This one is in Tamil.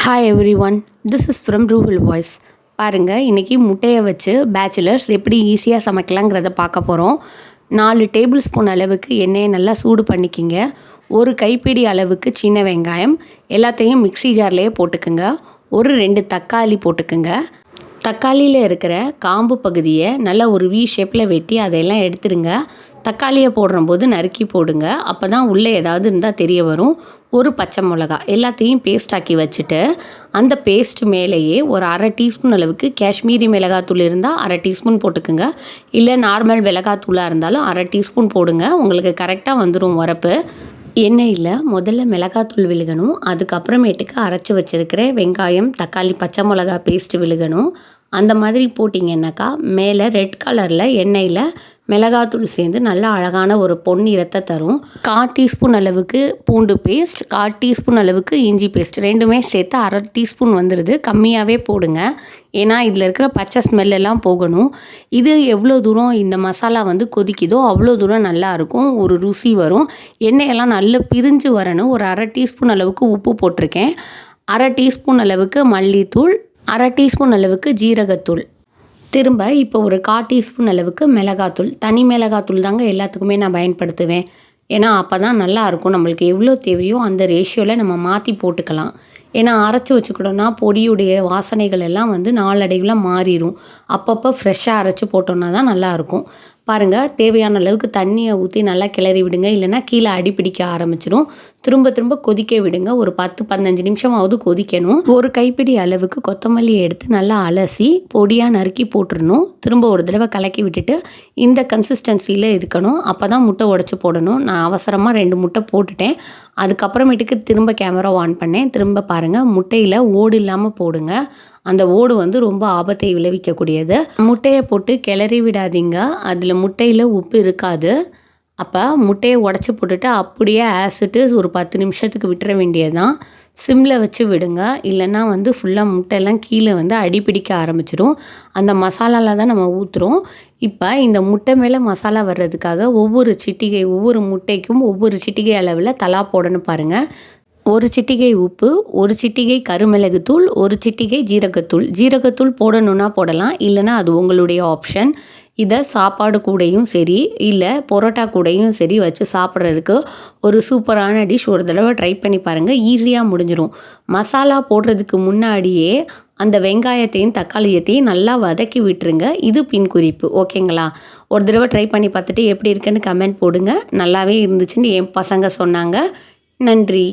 Hi everyone, this is from Ruhul voice. பாருங்கள், இன்றைக்கி முட்டையை வச்சு பேச்சுலர்ஸ் எப்படி ஈஸியாக சமைக்கலாங்கிறத பார்க்க போகிறோம். 4 டேபிள் ஸ்பூன் அளவுக்கு எண்ணெயை நல்லா சூடு பண்ணிக்கிங்க. ஒரு கைப்பிடி அளவுக்கு சின்ன வெங்காயம் எல்லாத்தையும் மிக்ஸி ஜார்லேயே போட்டுக்குங்க. ஒரு 2 தக்காளி போட்டுக்குங்க. தக்காளியில் இருக்கிற காம்பு பகுதியை நல்லா ஒரு வி ஷேப்பில் வெட்டி அதையெல்லாம் எடுத்துடுங்க. தக்காளியை போடும்போது நறுக்கி போடுங்க, அப்போ தான் உள்ளே ஏதாவது இருந்தால் தெரிய வரும். ஒரு பச்சை மிளகா எல்லாத்தையும் பேஸ்டாக்கி வச்சுட்டு அந்த பேஸ்ட் மேலேயே ஒரு 1/2 டீஸ்பூன் அளவுக்கு காஷ்மீரி மிளகாத்தூள் இருந்தால் 1/2 டீஸ்பூன் போட்டுக்குங்க. இல்லை நார்மல் மிளகாத்தூளாக இருந்தாலும் 1/2 டீஸ்பூன் போடுங்க, உங்களுக்கு கரெக்டாக வந்துடும் உரப்பு. எண்ணெயில் முதல்ல மிளகாத்தூள் விழுகணும், அதுக்கப்புறமேட்டுக்கு அரைச்சி வச்சுருக்கிற வெங்காயம் தக்காளி பச்சை மிளகா பேஸ்ட்டு விழுகணும். அந்த மாதிரி போட்டிங்கன்னாக்கா மேலே ரெட் கலரில் எண்ணெயில் மிளகாத்தூள் சேர்ந்து நல்லா அழகான ஒரு பொன்னிறத்தை தரும். 1/4 டீஸ்பூன் அளவுக்கு பூண்டு பேஸ்ட், 1/4 டீஸ்பூன் அளவுக்கு இஞ்சி பேஸ்ட் ரெண்டுமே சேர்த்து 1/2 டீஸ்பூன் வந்துடுது. கம்மியாகவே போடுங்க, ஏன்னா இதில் இருக்கிற பச்சை ஸ்மெல்லெல்லாம் போகணும். இது எவ்வளோ தூரம் இந்த மசாலா கொதிக்குதோ அவ்வளோ தூரம் நல்லாயிருக்கும், ஒரு ருசி வரும். எண்ணெயெல்லாம் நல்லா பிரிஞ்சு வரணும். ஒரு 1/2 டீஸ்பூன் அளவுக்கு உப்பு போட்டிருக்கேன். 1/2 டீஸ்பூன் அளவுக்கு மல்லித்தூள், 1/2 டீஸ்பூன் அளவுக்கு ஜீரகத்தூள். திரும்ப இப்போ ஒரு 1/4 டீஸ்பூன் அளவுக்கு மிளகாத்தூள். தனி மிளகாத்தூள் தாங்க எல்லாத்துக்குமே நான் பயன்படுத்துவேன், ஏன்னா அப்போ தான் நல்லாயிருக்கும். நம்மளுக்கு எவ்வளோ தேவையோ அந்த ரேஷியோவில் நம்ம மாற்றி போட்டுக்கலாம். ஏன்னா அரைச்சி வச்சுக்கிட்டோன்னா பொடியுடைய வாசனைகள் எல்லாம் நாளடைவில் மாறிடும். அப்பப்போ ஃப்ரெஷ்ஷாக அரைச்சி போட்டோன்னா தான் நல்லாயிருக்கும். பாருங்கள், தேவையான அளவுக்கு தண்ணியை ஊற்றி நல்லா கிளறி விடுங்க, இல்லைன்னா கீழே அடிப்பிடிக்க ஆரம்பிச்சிடும். திரும்ப திரும்ப கொதிக்க விடுங்க. ஒரு 10-15 நிமிஷமாவது கொதிக்கணும். ஒரு கைப்பிடி அளவுக்கு கொத்தமல்லியை எடுத்து நல்லா அலசி பொடியாக நறுக்கி போட்டுடணும். திரும்ப ஒரு தடவை கலக்கி விட்டுட்டு இந்த கன்சிஸ்டன்சியில் இருக்கணும். அப்போ தான் முட்டை உடச்சி போடணும். நான் அவசரமாக 2 முட்டை போட்டுட்டேன். அதுக்கப்புறமேட்டுக்கு திரும்ப கேமரா ஆன் பண்ணேன். திரும்ப பாருங்கள், முட்டையில் ஓடு இல்லாமல் போடுங்க. அந்த ஓடு ரொம்ப ஆபத்தை விளைவிக்கக்கூடியது. முட்டையை போட்டு கிளறி விடாதீங்க, அதில் முட்டையில் உப்பு இருக்காது. அப்போ முட்டையை உடச்சி போட்டுட்டு அப்படியே ஆசிட்டு ஒரு 10 நிமிஷத்துக்கு விட்டுற வேண்டியதுதான். சிம்மில் வச்சு விடுங்க, இல்லைன்னா ஃபுல்லாக முட்டையெல்லாம் கீழே அடிப்பிடிக்க ஆரம்பிச்சிடும். அந்த மசாலாவில் தான் நம்ம ஊற்றுறோம். இப்போ இந்த முட்டை மேலே மசாலா வர்றதுக்காக ஒவ்வொரு முட்டைக்கும் ஒவ்வொரு சிட்டிகை அளவில் தலா போடணும். பாருங்கள், 1 சிட்டிகை உப்பு, 1 சிட்டிகை கருமிளகுத்தூள், 1 சிட்டிகை ஜீரகத்தூள். ஜீரகத்தூள் போடணுன்னா போடலாம், இல்லைனா அது உங்களுடைய ஆப்ஷன். இதை சாப்பாடு கூடையும் சரி, இல்லை பரோட்டா கூடையும் சரி வச்சு சாப்பிட்றதுக்கு ஒரு சூப்பரான டிஷ். ஒரு தடவை ட்ரை பண்ணி பாருங்கள், ஈஸியாக முடிஞ்சிடும். மசாலா போடுறதுக்கு முன்னாடியே அந்த வெங்காயத்தையும் தக்காளியத்தையும் நல்லா வதக்கி விட்டுருங்க. இது பின் குறிப்பு, ஓகேங்களா? ஒரு தடவை ட்ரை பண்ணி பார்த்துட்டு எப்படி இருக்குன்னு கமெண்ட் போடுங்க. நல்லாவே இருந்துச்சுன்னு என் பசங்க சொன்னாங்க. நன்றி.